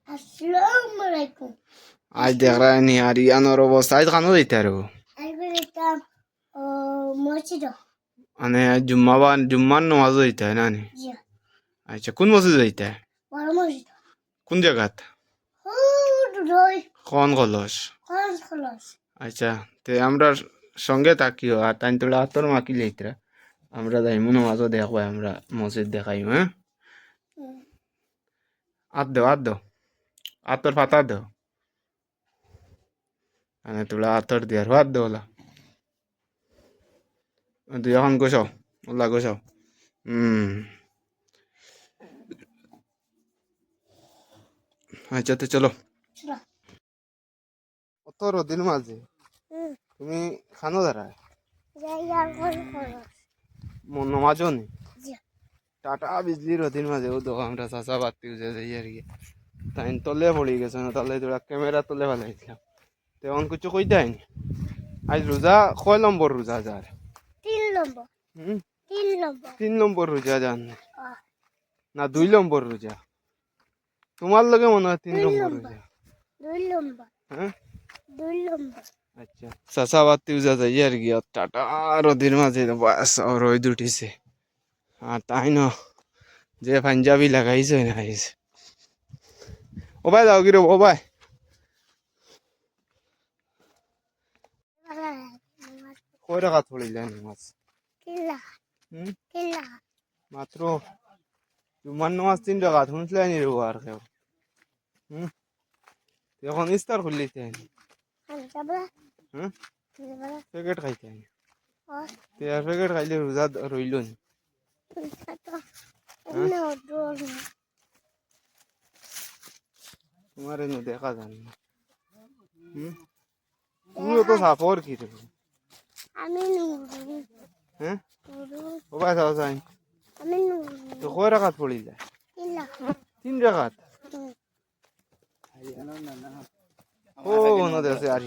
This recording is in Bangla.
আসসালামু আলাইকুম। আজ দেখ রানি আর ইয়ানোর অবস্থা আজ কানো দিতে আর আইবে যেতাম ও মসজিদ। মানে জুম্মার নামাজ দিতে না নি? জি। আচ্ছা কোন মসজিদ দিতে? বড় মসজিদ। কোন জায়গাত? রই কোন কলস? খরচ খরচ। আচ্ছা তে আমরা সঙ্গে থাকিও আর তাই তোলা তোর মাকি লইতরা আমরা যাইমু নামাজও দেখবো আমরা মসজিদ দেখাইমু হ্যাঁ আদ দো আতর ফাতা দো মানে তোলা আতর দিয়ার হাত দো ওলা তুই এখন গোসাও ওলা গোসাও আচ্ছা তো চলো চলো। অত রদিন মাঝে তুমি খানো দাঁড়ায় যাই আর খরচ। নমাজও নি জি। টাটা বিজলি রদিন মাঝে ও দেখো আমরা চাষা বাতি উঠে যাই আর কি তাই তলে পড়ে গেছে না তাহলে তোরা ক্যামেরা তলে ভালো হয়েছিলাম তেমন কিছু কই দেয় আজ রোজা কয় নম্বর রোজা যার 3 নম্বর। 3 নম্বর। 3 নম্বর রোজা যান আহ, না 2 নম্বর রোজা তোমার লগে মনে হয় 3 নম্বর রোজা 2 নম্বর। হ্যাঁ 2 নম্বর। আচ্ছা চাষা বাতি উজা যাই আর কি টাটা রদির মাঝে বাস রই দুটিছে আর তাই ন যে পাঞ্জাবি লাগাইছে না খাইছে ও ভাই যাও কিরো ও ভাই কয় টাকা পড়িলেন মাছ কিলা হুম কিলা মাত্র জুম্মার নামাজ 3 টাকা শুনছিলে নি রে আর কেউ হুম এখন ইস্তার খুললি তাই যাবা হুম যাবা প্যাকেট খাইতে আর তে প্যাকেট খাইলে রোজা রইল নি তো হ্যাঁ? না দোল তোমার এনে দেখা যায় না হুম তুমিও তো সাফর কি রে আমি নুরু হ্যাঁ নুরু ও ভাই যাও যাই আমি তো নুরু কয় টাকাত পড়িলে কিলা 3 টাকাত ও নদী আছে আর